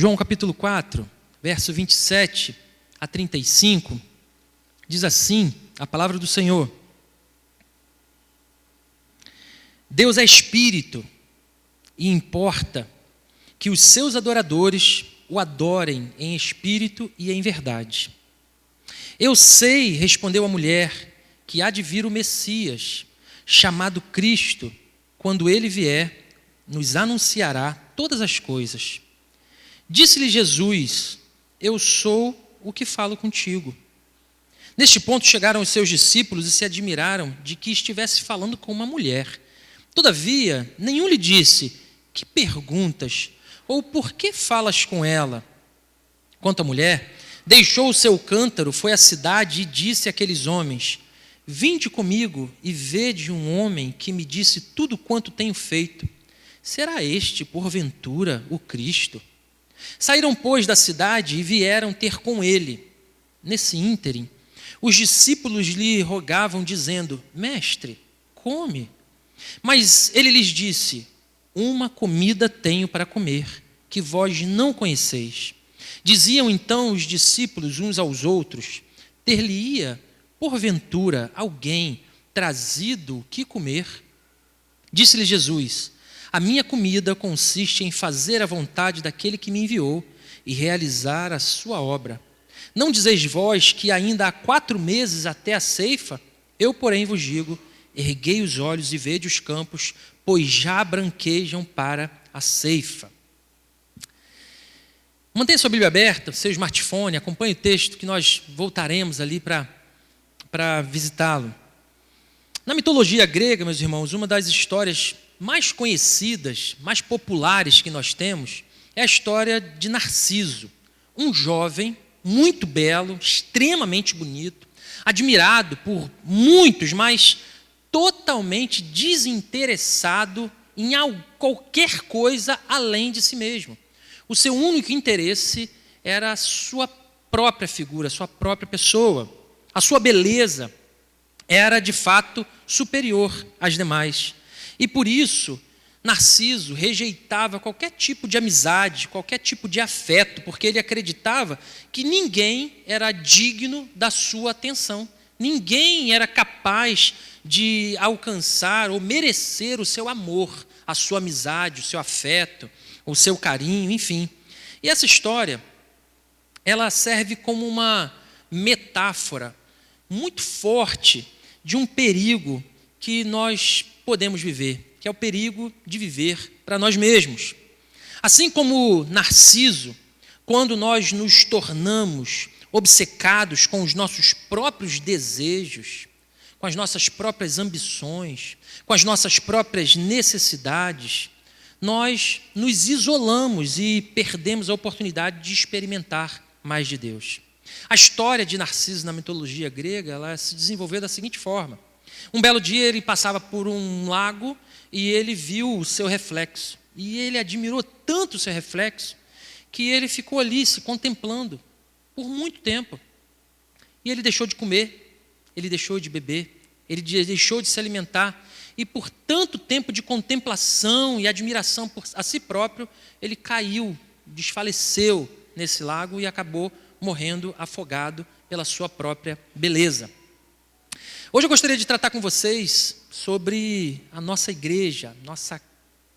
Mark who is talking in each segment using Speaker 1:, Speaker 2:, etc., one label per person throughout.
Speaker 1: João capítulo 4, verso 27 a 35, diz assim a palavra do Senhor: Deus é espírito e importa que os seus adoradores o adorem em espírito e em verdade. Eu sei, respondeu a mulher, que há de vir o Messias, chamado Cristo. Quando ele vier, nos anunciará todas as coisas. Disse-lhe Jesus: eu sou o que falo contigo. Neste ponto chegaram os seus discípulos e se admiraram de que estivesse falando com uma mulher. Todavia, nenhum lhe disse: que perguntas? Ou por que falas com ela? Quanto à mulher, deixou o seu cântaro, foi à cidade e disse àqueles homens: vinde comigo e vede um homem que me disse tudo quanto tenho feito. Será este, porventura, o Cristo? Saíram, pois, da cidade e vieram ter com ele. Nesse ínterim, os discípulos lhe rogavam, dizendo: mestre, come. Mas ele lhes disse: uma comida tenho para comer, que vós não conheceis. Diziam então os discípulos uns aos outros: ter-lhe-ia, porventura, alguém trazido o que comer? Disse-lhe Jesus: a minha comida consiste em fazer a vontade daquele que me enviou e realizar a sua obra. Não dizeis vós que ainda há 4 meses até a ceifa? Eu, porém, vos digo: erguei os olhos e vede os campos, pois já branquejam para a ceifa. Mantenha sua Bíblia aberta, seu smartphone, acompanhe o texto que nós voltaremos ali para visitá-lo. Na mitologia grega, meus irmãos, uma das histórias mais conhecidas, mais populares que nós temos é a história de Narciso, um jovem muito belo, extremamente bonito, admirado por muitos, mas totalmente desinteressado em qualquer coisa além de si mesmo. O seu único interesse era a sua própria figura, a sua própria pessoa. A sua beleza era, de fato, superior às demais. E por isso, Narciso rejeitava qualquer tipo de amizade, qualquer tipo de afeto, porque ele acreditava que ninguém era digno da sua atenção. Ninguém era capaz de alcançar ou merecer o seu amor, a sua amizade, o seu afeto, o seu carinho, enfim. E essa história, ela serve como uma metáfora muito forte de um perigo que nós podemos viver, que é o perigo de viver para nós mesmos. Assim como Narciso, quando nós nos tornamos obcecados com os nossos próprios desejos, com as nossas próprias ambições, com as nossas próprias necessidades, nós nos isolamos e perdemos a oportunidade de experimentar mais de Deus. A história de Narciso na mitologia grega, ela se desenvolveu da seguinte forma: um belo dia ele passava por um lago e ele viu o seu reflexo. E ele admirou tanto o seu reflexo que ele ficou ali se contemplando por muito tempo. E ele deixou de comer, ele deixou de beber, ele deixou de se alimentar. E por tanto tempo de contemplação e admiração por a si próprio, ele caiu, desfaleceu nesse lago e acabou morrendo afogado pela sua própria beleza. Hoje eu gostaria de tratar com vocês sobre a nossa igreja, nossa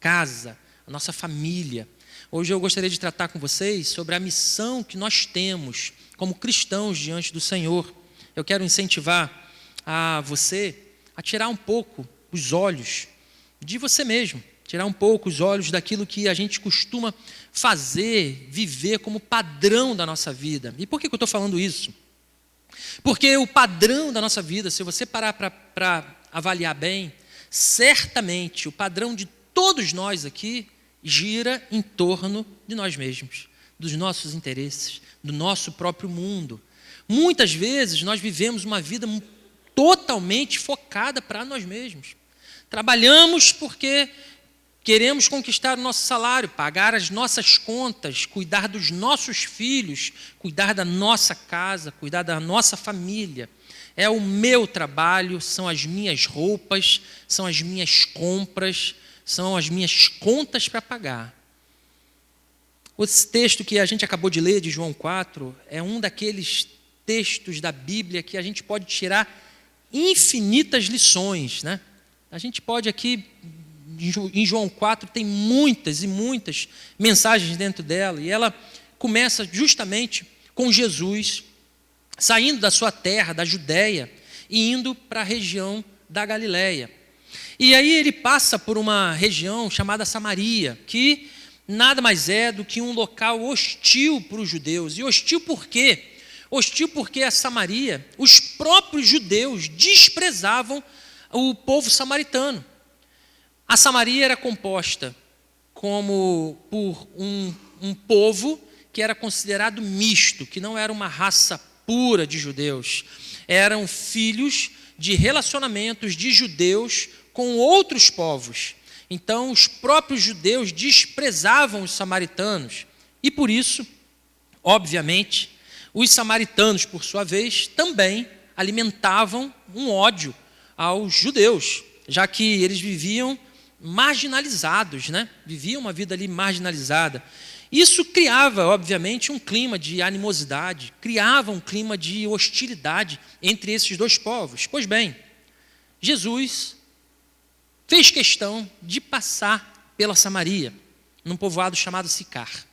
Speaker 1: casa, a nossa família. Hoje eu gostaria de tratar com vocês sobre a missão que nós temos como cristãos diante do Senhor. Eu quero incentivar a você a tirar um pouco os olhos de você mesmo, tirar um pouco os olhos daquilo que a gente costuma fazer, viver como padrão da nossa vida. E por que eu estou falando isso? Porque o padrão da nossa vida, se você parar para avaliar bem, certamente o padrão de todos nós aqui gira em torno de nós mesmos, dos nossos interesses, do nosso próprio mundo. Muitas vezes nós vivemos uma vida totalmente focada para nós mesmos. Trabalhamos porque queremos conquistar o nosso salário, pagar as nossas contas, cuidar dos nossos filhos, cuidar da nossa casa, cuidar da nossa família. É o meu trabalho, são as minhas roupas, são as minhas compras, são as minhas contas para pagar. Esse texto que a gente acabou de ler, de João 4, é um daqueles textos da Bíblia que a gente pode tirar infinitas lições, né? A gente pode aqui, em João 4, tem muitas e muitas mensagens dentro dela, e ela começa justamente com Jesus saindo da sua terra, da Judéia, e indo para a região da Galileia. E aí ele passa por uma região chamada Samaria, que nada mais é do que um local hostil para os judeus. E hostil por quê? Hostil porque a Samaria, os próprios judeus desprezavam o povo samaritano. A Samaria era composta por um povo que era considerado misto, que não era uma raça pura de judeus. Eram filhos de relacionamentos de judeus com outros povos. Então, os próprios judeus desprezavam os samaritanos. E por isso, obviamente, os samaritanos, por sua vez, também alimentavam um ódio aos judeus, já que eles viviam marginalizados, né? Viviam uma vida ali marginalizada. Isso criava, obviamente, um clima de animosidade, criava um clima de hostilidade entre esses dois povos. Pois bem, Jesus fez questão de passar pela Samaria, num povoado chamado Sicar.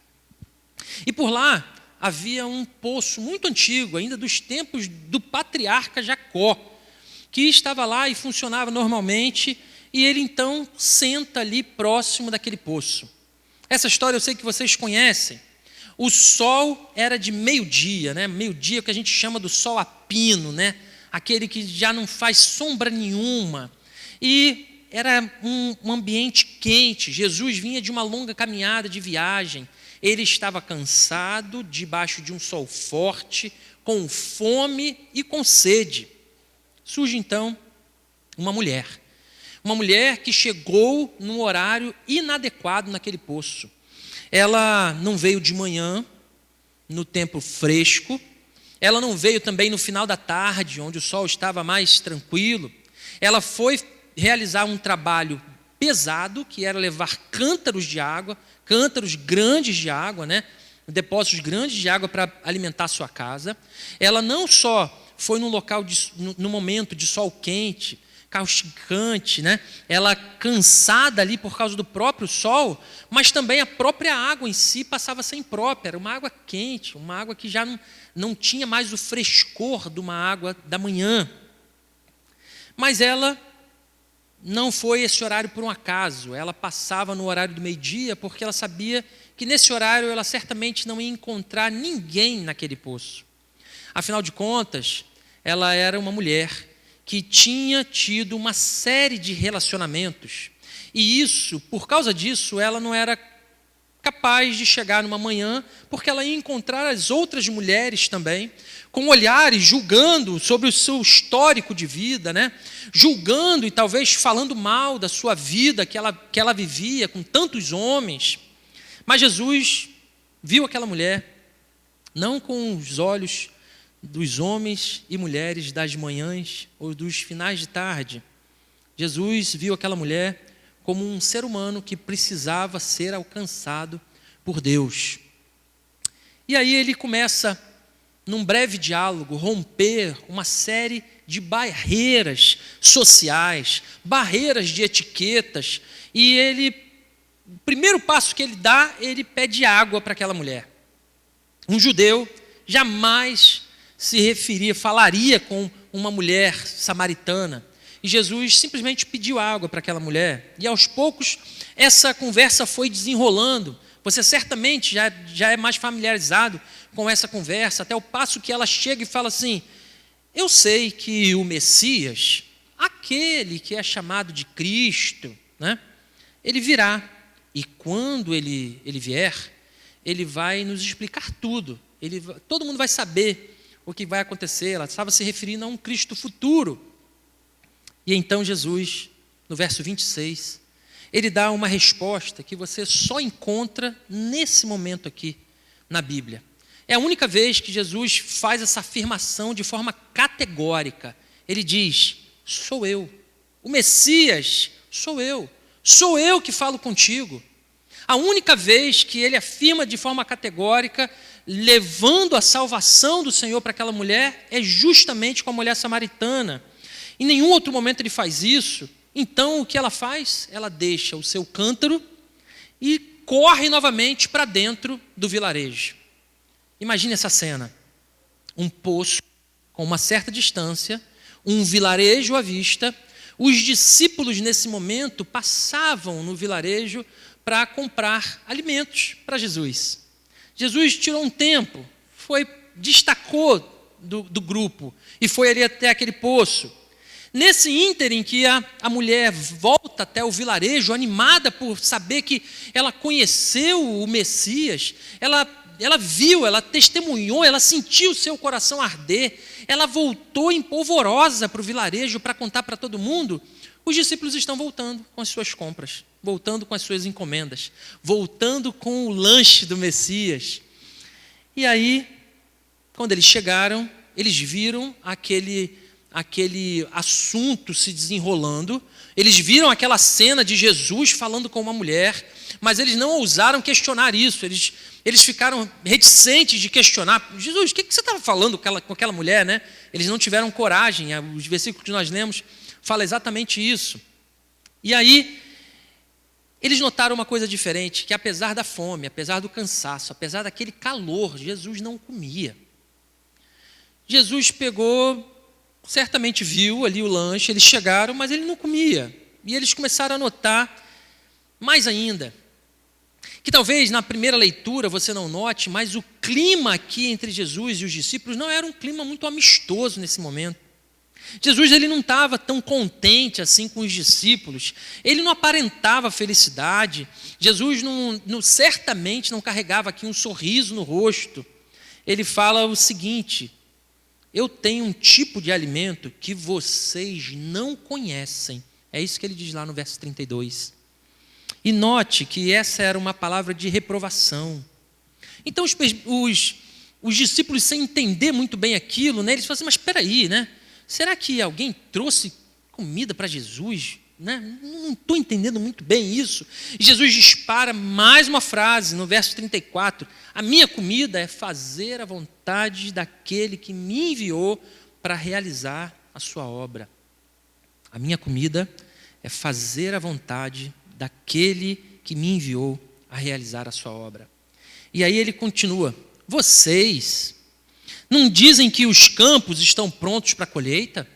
Speaker 1: E por lá havia um poço muito antigo, ainda dos tempos do patriarca Jacó, que estava lá e funcionava normalmente, e ele então senta ali próximo daquele poço. Essa história eu sei que vocês conhecem. O sol era de meio-dia, né? Meio-dia que a gente chama do sol a pino, né? Aquele que já não faz sombra nenhuma. E era um ambiente quente. Jesus vinha de uma longa caminhada de viagem. Ele estava cansado, debaixo de um sol forte, com fome e com sede. Surge então uma mulher que chegou num horário inadequado naquele poço. Ela não veio de manhã, no tempo fresco, ela não veio também no final da tarde, onde o sol estava mais tranquilo. Ela foi realizar um trabalho pesado, que era levar cântaros de água, cântaros grandes de água, né? Depósitos grandes de água para alimentar a sua casa. Ela não só foi num local, no momento de sol quente, causticante, né? Ela cansada ali por causa do próprio sol, mas também a própria água em si passava a ser imprópria. Era uma água quente, uma água que já não tinha mais o frescor de uma água da manhã. Mas ela não foi esse horário por um acaso. Ela passava no horário do meio-dia porque ela sabia que nesse horário ela certamente não ia encontrar ninguém naquele poço. Afinal de contas, ela era uma mulher que tinha tido uma série de relacionamentos. E isso, por causa disso, ela não era capaz de chegar numa manhã, porque ela ia encontrar as outras mulheres também, com olhares julgando sobre o seu histórico de vida, né? Julgando e talvez falando mal da sua vida que ela vivia com tantos homens. Mas Jesus viu aquela mulher, não com os olhos dos homens e mulheres das manhãs ou dos finais de tarde. Jesus viu aquela mulher como um ser humano que precisava ser alcançado por Deus. E aí ele começa, num breve diálogo, romper uma série de barreiras sociais, barreiras de etiquetas, e o primeiro passo que ele dá, ele pede água para aquela mulher. Um judeu jamais falaria com uma mulher samaritana. E Jesus simplesmente pediu água para aquela mulher. E aos poucos, essa conversa foi desenrolando. Você certamente já é mais familiarizado com essa conversa, até o passo que ela chega e fala assim: eu sei que o Messias, aquele que é chamado de Cristo, né, ele virá. E quando ele vier, ele vai nos explicar tudo. Todo mundo vai saber o que vai acontecer. Ela estava se referindo a um Cristo futuro. E então Jesus, no verso 26, ele dá uma resposta que você só encontra nesse momento aqui na Bíblia. É a única vez que Jesus faz essa afirmação de forma categórica. Ele diz: sou eu. O Messias sou eu. Sou eu que falo contigo. A única vez que ele afirma de forma categórica, levando a salvação do Senhor para aquela mulher, é justamente com a mulher samaritana. Em nenhum outro momento ele faz isso. Então, o que ela faz? Ela deixa o seu cântaro e corre novamente para dentro do vilarejo. Imagine essa cena. Um poço com uma certa distância, um vilarejo à vista. Os discípulos, nesse momento, passavam no vilarejo para comprar alimentos para Jesus. Jesus tirou um tempo, destacou do grupo e foi ali até aquele poço. Nesse ínterim que a mulher volta até o vilarejo, animada por saber que ela conheceu o Messias, ela viu, ela testemunhou, ela sentiu o seu coração arder, ela voltou empolvorosa para o vilarejo para contar para todo mundo. Os discípulos estão voltando com as suas compras, voltando com as suas encomendas, voltando com o lanche do Messias. E aí, quando eles chegaram, eles viram aquele assunto se desenrolando, eles viram aquela cena de Jesus falando com uma mulher, mas eles não ousaram questionar isso, eles ficaram reticentes de questionar. Jesus, o que você estava falando com aquela mulher, né? Eles não tiveram coragem, os versículos que nós lemos falam exatamente isso. E aí, eles notaram uma coisa diferente, que apesar da fome, apesar do cansaço, apesar daquele calor, Jesus não comia. Jesus certamente viu ali o lanche, eles chegaram, mas ele não comia. E eles começaram a notar mais ainda, que talvez na primeira leitura você não note, mas o clima aqui entre Jesus e os discípulos não era um clima muito amistoso nesse momento. Jesus ele não estava tão contente assim com os discípulos, ele não aparentava felicidade, Jesus certamente não carregava aqui um sorriso no rosto. Ele fala o seguinte: eu tenho um tipo de alimento que vocês não conhecem. É isso que ele diz lá no verso 32. E note que essa era uma palavra de reprovação. Então os discípulos, sem entender muito bem aquilo, né, eles falam assim, mas espera aí, né? Será que alguém trouxe comida para Jesus? Né? Não estou entendendo muito bem isso. E Jesus dispara mais uma frase no verso 34. A minha comida é fazer a vontade daquele que me enviou para realizar a sua obra. A minha comida é fazer a vontade daquele que me enviou a realizar a sua obra. E aí ele continua, vocês não dizem que os campos estão prontos para a colheita?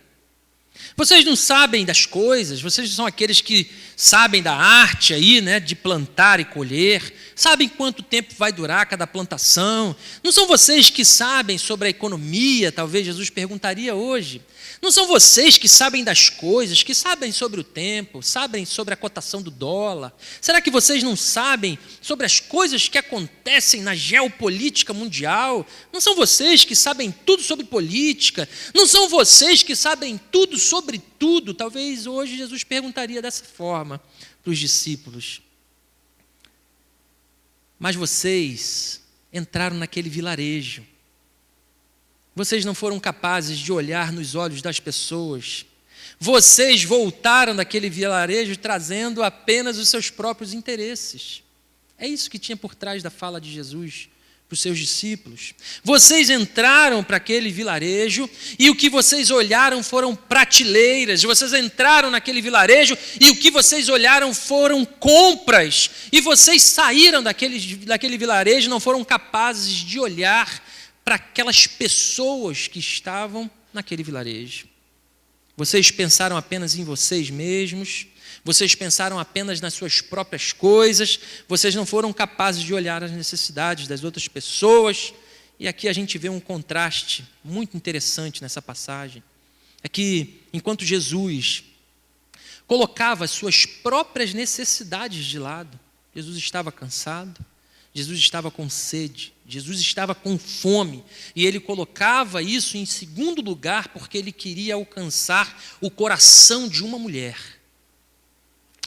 Speaker 1: Vocês não sabem das coisas, vocês são aqueles que sabem da arte aí, né, de plantar e colher, sabem quanto tempo vai durar cada plantação. Não são vocês que sabem sobre a economia, talvez Jesus perguntaria hoje. Não são vocês que sabem das coisas, que sabem sobre o tempo, sabem sobre a cotação do dólar. Será que vocês não sabem sobre as coisas que acontecem na geopolítica mundial? Não são vocês que sabem tudo sobre política? Não são vocês que sabem tudo sobre tudo? Talvez hoje Jesus perguntaria dessa forma para os discípulos. Mas vocês entraram naquele vilarejo. Vocês não foram capazes de olhar nos olhos das pessoas. Vocês voltaram daquele vilarejo trazendo apenas os seus próprios interesses. É isso que tinha por trás da fala de Jesus para os seus discípulos. Vocês entraram para aquele vilarejo e o que vocês olharam foram prateleiras. Vocês entraram naquele vilarejo e o que vocês olharam foram compras. E vocês saíram daquele vilarejo e não foram capazes de olhar para aquelas pessoas que estavam naquele vilarejo. Vocês pensaram apenas em vocês mesmos, vocês pensaram apenas nas suas próprias coisas, vocês não foram capazes de olhar as necessidades das outras pessoas. E aqui a gente vê um contraste muito interessante nessa passagem. É que enquanto Jesus colocava as suas próprias necessidades de lado, Jesus estava cansado, Jesus estava com sede, Jesus estava com fome, e ele colocava isso em segundo lugar porque ele queria alcançar o coração de uma mulher.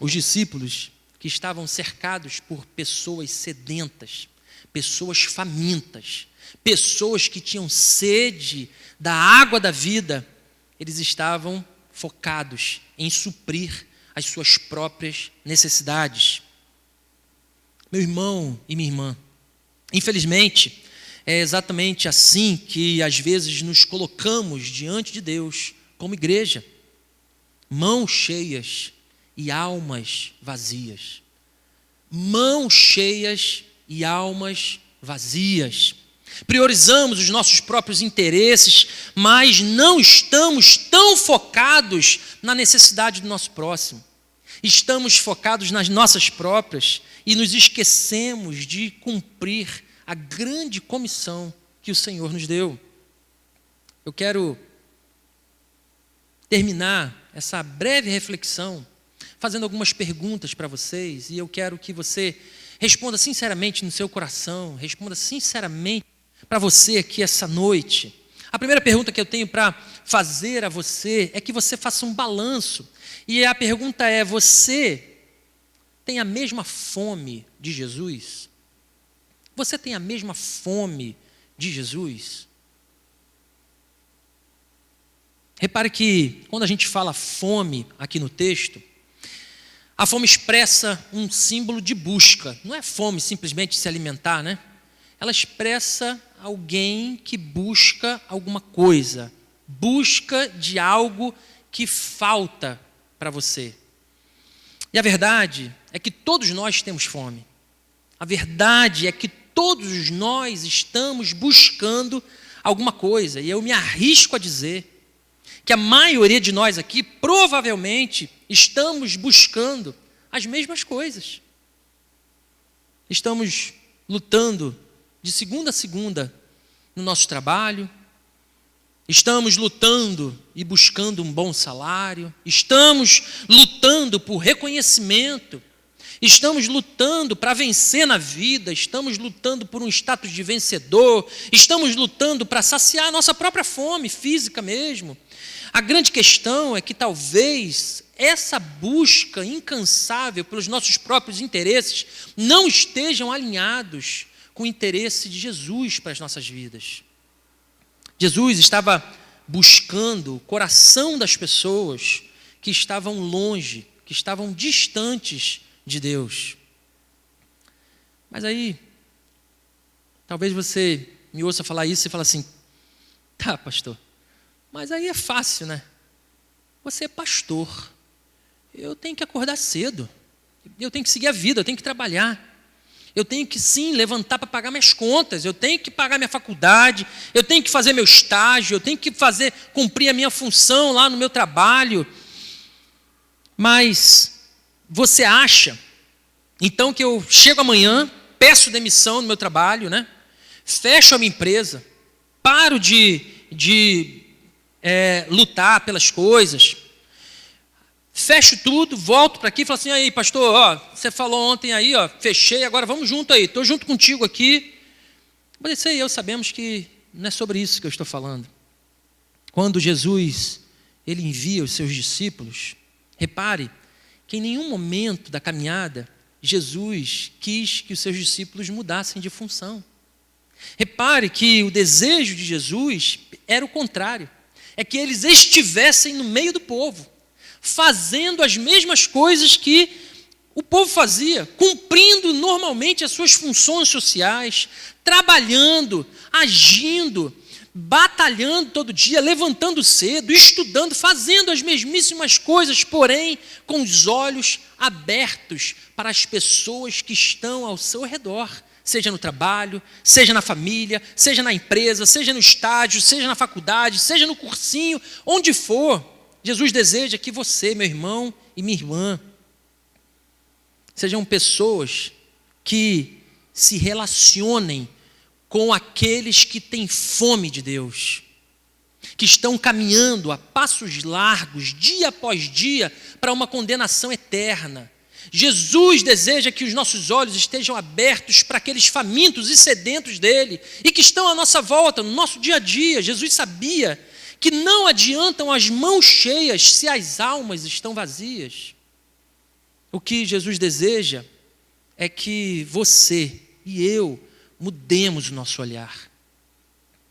Speaker 1: Os discípulos que estavam cercados por pessoas sedentas, pessoas famintas, pessoas que tinham sede da água da vida, eles estavam focados em suprir as suas próprias necessidades. Meu irmão e minha irmã, infelizmente, é exatamente assim que às vezes nos colocamos diante de Deus como igreja, mãos cheias e almas vazias. Mãos cheias e almas vazias. Priorizamos os nossos próprios interesses, mas não estamos tão focados na necessidade do nosso próximo. Estamos focados nas nossas próprias e nos esquecemos de cumprir a grande comissão que o Senhor nos deu. Eu quero terminar essa breve reflexão fazendo algumas perguntas para vocês, e eu quero que você responda sinceramente no seu coração, responda sinceramente para você aqui essa noite. A primeira pergunta que eu tenho para fazer a você é que você faça um balanço, e a pergunta é: você tem a mesma fome de Jesus? Você tem a mesma fome de Jesus? Repare que quando a gente fala fome aqui no texto, a fome expressa um símbolo de busca. Não é fome simplesmente de se alimentar, né? Ela expressa alguém que busca alguma coisa, busca de algo que falta para você. E a verdade é que todos nós temos fome. A verdade é que todos nós estamos buscando alguma coisa. E eu me arrisco a dizer que a maioria de nós aqui provavelmente estamos buscando as mesmas coisas. Estamos lutando de segunda a segunda no nosso trabalho, estamos lutando e buscando um bom salário, estamos lutando por reconhecimento, estamos lutando para vencer na vida, estamos lutando por um status de vencedor, estamos lutando para saciar a nossa própria fome física mesmo. A grande questão é que talvez essa busca incansável pelos nossos próprios interesses não estejam alinhados com o interesse de Jesus para as nossas vidas. Jesus estava buscando o coração das pessoas que estavam longe, que estavam distantes de Deus. Mas aí, talvez você me ouça falar isso e fale assim: tá, pastor, mas aí é fácil, né? Você é pastor, eu tenho que acordar cedo, eu tenho que seguir a vida, eu tenho que trabalhar, eu tenho que sim levantar para pagar minhas contas, eu tenho que pagar minha faculdade, eu tenho que fazer meu estágio, eu tenho que cumprir a minha função lá no meu trabalho. Mas você acha, então, que eu chego amanhã, peço demissão no meu trabalho, né? Fecho a minha empresa, paro de lutar pelas coisas, fecho tudo, volto para aqui e falo assim: aí, pastor, ó, você falou ontem aí, ó, fechei, agora vamos junto aí, estou junto contigo aqui. Mas você e eu sabemos que não é sobre isso que eu estou falando. Quando Jesus, ele envia os seus discípulos, repare que em nenhum momento da caminhada, Jesus quis que os seus discípulos mudassem de função. Repare que o desejo de Jesus era o contrário, é que eles estivessem no meio do povo, fazendo as mesmas coisas que o povo fazia, cumprindo normalmente as suas funções sociais, trabalhando, agindo, batalhando todo dia, levantando cedo, estudando, fazendo as mesmíssimas coisas, porém com os olhos abertos para as pessoas que estão ao seu redor, seja no trabalho, seja na família, seja na empresa, seja no estágio, seja na faculdade, seja no cursinho, onde for. Jesus deseja que você, meu irmão e minha irmã, sejam pessoas que se relacionem com aqueles que têm fome de Deus, que estão caminhando a passos largos, dia após dia, para uma condenação eterna. Jesus deseja que os nossos olhos estejam abertos para aqueles famintos e sedentos dele, e que estão à nossa volta, no nosso dia a dia. Jesus sabia que não adiantam as mãos cheias se as almas estão vazias. O que Jesus deseja é que você e eu mudemos o nosso olhar.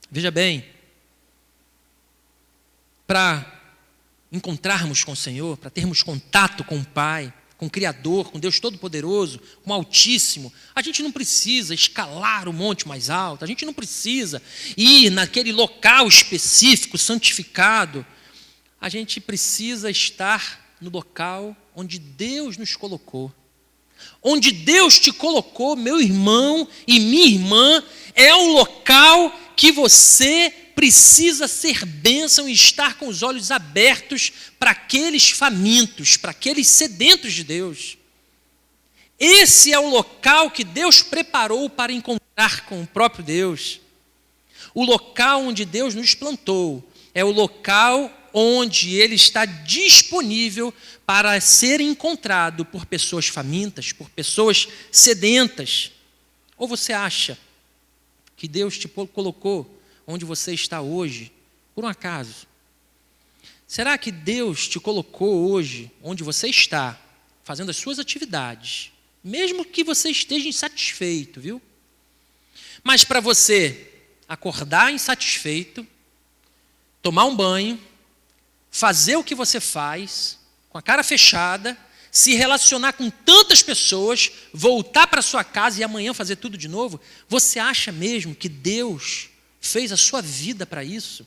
Speaker 1: Veja bem, para encontrarmos com o Senhor, para termos contato com o Pai, com o Criador, com Deus Todo-Poderoso, com o Altíssimo, a gente não precisa escalar o monte mais alto, a gente não precisa ir naquele local específico, santificado. A gente precisa estar no local onde Deus nos colocou. Onde Deus te colocou, meu irmão e minha irmã, é o local que você precisa ser bênção e estar com os olhos abertos para aqueles famintos, para aqueles sedentos de Deus. Esse é o local que Deus preparou para encontrar com o próprio Deus. O local onde Deus nos plantou é o local onde Ele está disponível para ser encontrado por pessoas famintas, por pessoas sedentas. Ou você acha que Deus te colocou onde você está hoje, por um acaso? Será que Deus te colocou hoje onde você está, fazendo as suas atividades, mesmo que você esteja insatisfeito, viu? Mas para você acordar insatisfeito, tomar um banho, fazer o que você faz, com a cara fechada, se relacionar com tantas pessoas, voltar para sua casa e amanhã fazer tudo de novo, você acha mesmo que Deus fez a sua vida para isso?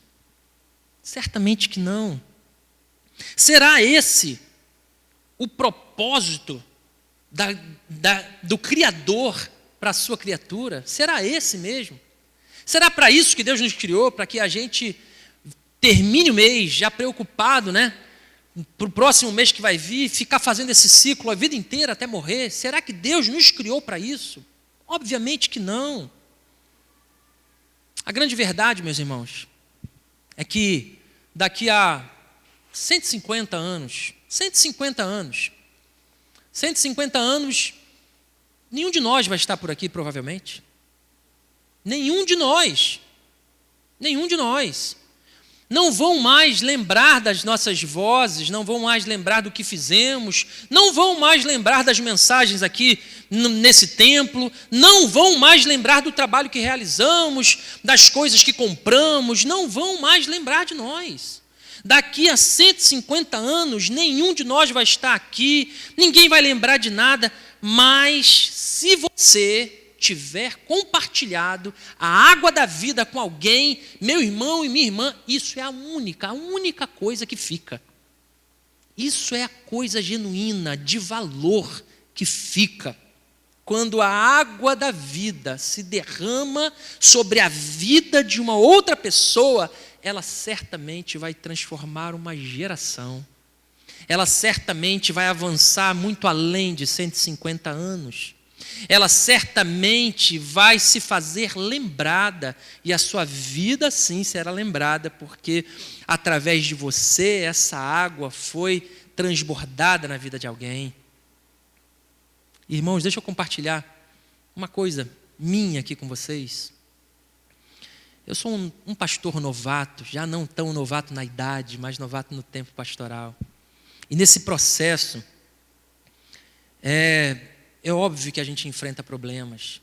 Speaker 1: Certamente que não. Será esse o propósito do Criador para a sua criatura? Será esse mesmo? Será para isso que Deus nos criou? Para que a gente termine o mês já preocupado, né? Para o próximo mês que vai vir, ficar fazendo esse ciclo a vida inteira até morrer? Será que Deus nos criou para isso? Obviamente que não. A grande verdade, meus irmãos, é que daqui a 150 anos, nenhum de nós vai estar por aqui, provavelmente. Nenhum de nós. Não vão mais lembrar das nossas vozes, não vão mais lembrar do que fizemos, não vão mais lembrar das mensagens aqui nesse templo, não vão mais lembrar do trabalho que realizamos, das coisas que compramos, não vão mais lembrar de nós. Daqui a 150 anos, nenhum de nós vai estar aqui, ninguém vai lembrar de nada, mas se você tiver compartilhado a água da vida com alguém, meu irmão e minha irmã, isso é a única coisa que fica. Isso é a coisa genuína, de valor que fica. Quando a água da vida se derrama sobre a vida de uma outra pessoa, ela certamente vai transformar uma geração. Ela certamente vai avançar muito além de 150 anos. Ela certamente vai se fazer lembrada, e a sua vida sim será lembrada, porque através de você essa água foi transbordada na vida de alguém. Irmãos, deixa eu compartilhar uma coisa minha aqui com vocês. Eu sou um pastor novato, já não tão novato na idade, mas novato no tempo pastoral. E nesse processo, é óbvio que a gente enfrenta problemas.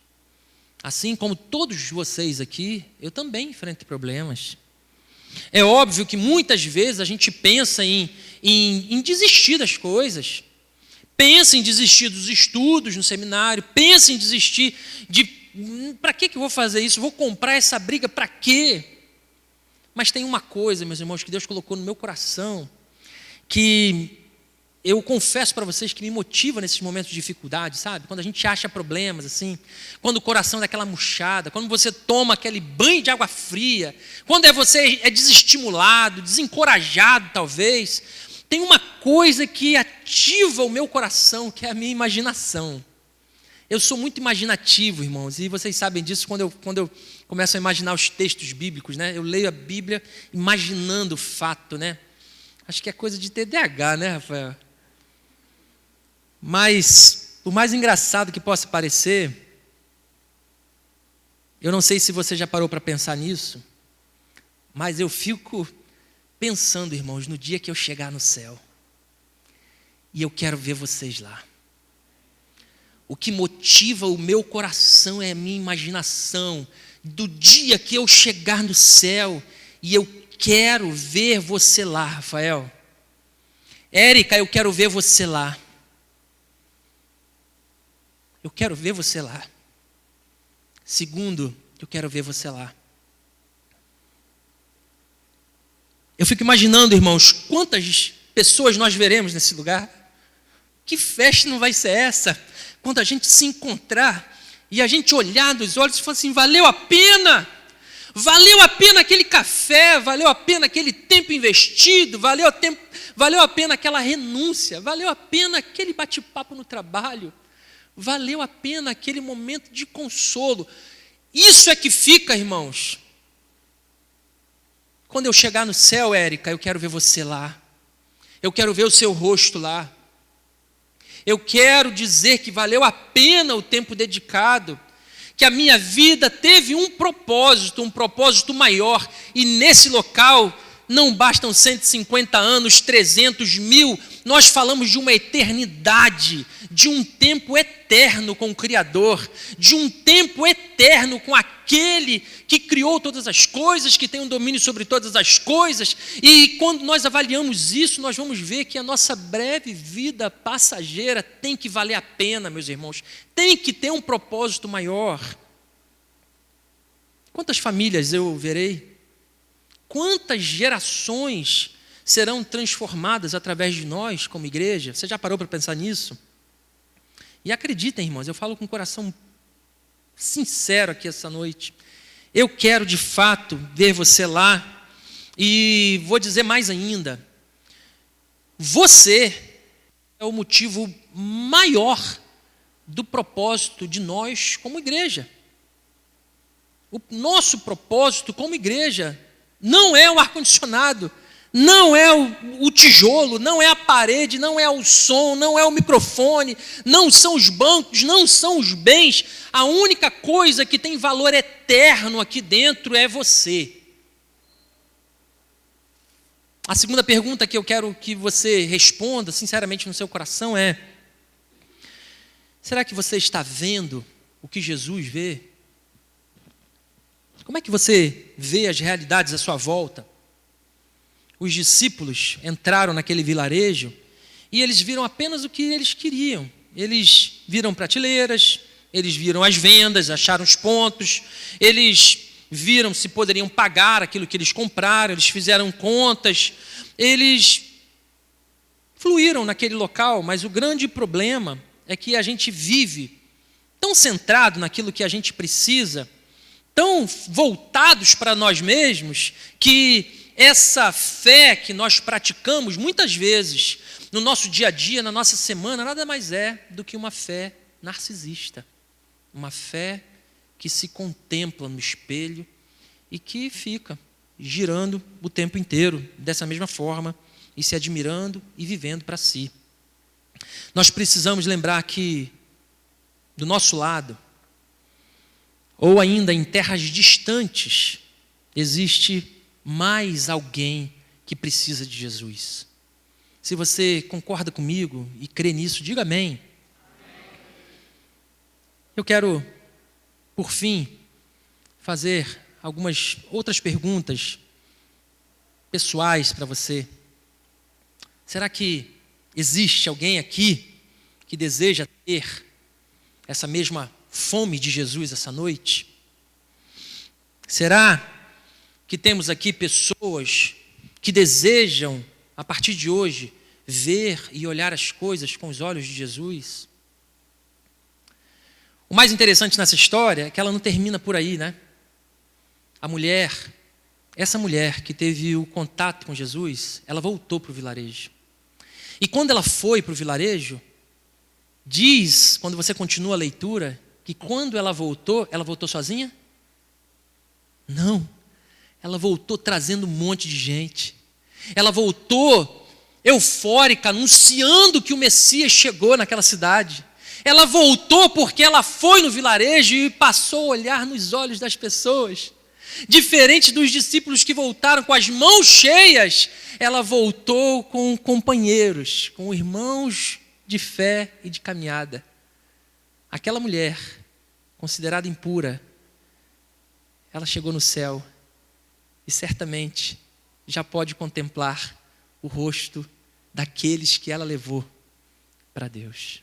Speaker 1: Assim como todos vocês aqui, eu também enfrento problemas. É óbvio que muitas vezes a gente pensa em desistir das coisas. Pensa em desistir dos estudos no seminário. Pensa em desistir de... Para que eu vou fazer isso? Vou comprar essa briga para quê? Mas tem uma coisa, meus irmãos, que Deus colocou no meu coração, que eu confesso para vocês que me motiva nesses momentos de dificuldade, sabe? Quando a gente acha problemas, assim, quando o coração dá aquela murchada, quando você toma aquele banho de água fria, quando você é desestimulado, desencorajado, talvez, tem uma coisa que ativa o meu coração, que é a minha imaginação. Eu sou muito imaginativo, irmãos, e vocês sabem disso quando eu começo a imaginar os textos bíblicos, né? Eu leio a Bíblia imaginando o fato, né? Acho que é coisa de TDAH, né, Rafael? Mas, por mais engraçado que possa parecer, eu não sei se você já parou para pensar nisso, mas eu fico pensando, irmãos, no dia que eu chegar no céu, e eu quero ver vocês lá. O que motiva o meu coração é a minha imaginação do dia que eu chegar no céu, e eu quero ver você lá, Rafael. Érica, eu quero ver você lá. eu quero ver você lá. Segundo, eu quero ver você lá. Eu fico imaginando, irmãos, quantas pessoas nós veremos nesse lugar. Que festa não vai ser essa? Quando a gente se encontrar e a gente olhar nos olhos e falar assim, valeu a pena aquele café, valeu a pena aquele tempo investido, valeu a pena aquela renúncia, valeu a pena aquele bate-papo no trabalho, valeu a pena aquele momento de consolo. Isso é que fica, irmãos. Quando eu chegar no céu, Érica, eu quero ver você lá. Eu quero ver o seu rosto lá. Eu quero dizer que valeu a pena o tempo dedicado, que a minha vida teve um propósito maior, e nesse local não bastam 150 anos, 300 mil, nós falamos de uma eternidade, de um tempo eterno com o Criador, de um tempo eterno com aquele que criou todas as coisas, que tem um domínio sobre todas as coisas, e quando nós avaliamos isso, nós vamos ver que a nossa breve vida passageira tem que valer a pena, meus irmãos, tem que ter um propósito maior. Quantas famílias eu verei? Quantas gerações serão transformadas através de nós como igreja? Você já parou para pensar nisso? E acreditem, irmãos, eu falo com o coração sincero aqui essa noite. Eu quero de fato ver você lá, e vou dizer mais ainda, você é o motivo maior do propósito de nós como igreja. O nosso propósito como igreja não é o ar-condicionado, não é o tijolo, não é a parede, não é o som, não é o microfone, não são os bancos, não são os bens. A única coisa que tem valor eterno aqui dentro é você. A segunda pergunta que eu quero que você responda sinceramente no seu coração é: será que você está vendo o que Jesus vê? Como é que você vê as realidades à sua volta? Os discípulos entraram naquele vilarejo e eles viram apenas o que eles queriam. Eles viram prateleiras, eles viram as vendas, acharam os pontos, eles viram se poderiam pagar aquilo que eles compraram, eles fizeram contas, eles fluíram naquele local, mas o grande problema é que a gente vive tão centrado naquilo que a gente precisa, tão voltados para nós mesmos, que essa fé que nós praticamos, muitas vezes, no nosso dia a dia, na nossa semana, nada mais é do que uma fé narcisista. Uma fé que se contempla no espelho e que fica girando o tempo inteiro, dessa mesma forma, e se admirando e vivendo para si. Nós precisamos lembrar que, do nosso lado, ou ainda em terras distantes, existe mais alguém que precisa de Jesus. Se você concorda comigo e crê nisso, diga amém. Eu quero, por fim, fazer algumas outras perguntas pessoais para você. Será que existe alguém aqui que deseja ter essa mesma fome de Jesus essa noite? Será que temos aqui pessoas que desejam, a partir de hoje, ver e olhar as coisas com os olhos de Jesus? O mais interessante nessa história é que ela não termina por aí, né? Essa mulher que teve o contato com Jesus, ela voltou para o vilarejo. E quando ela foi para o vilarejo, diz, quando você continua a leitura, que quando ela voltou sozinha? Não. Ela voltou trazendo um monte de gente. Ela voltou eufórica, anunciando que o Messias chegou naquela cidade. Ela voltou porque ela foi no vilarejo e passou a olhar nos olhos das pessoas. Diferente dos discípulos que voltaram com as mãos cheias, ela voltou com companheiros, com irmãos de fé e de caminhada. Aquela mulher, considerada impura, ela chegou no céu e certamente já pode contemplar o rosto daqueles que ela levou para Deus.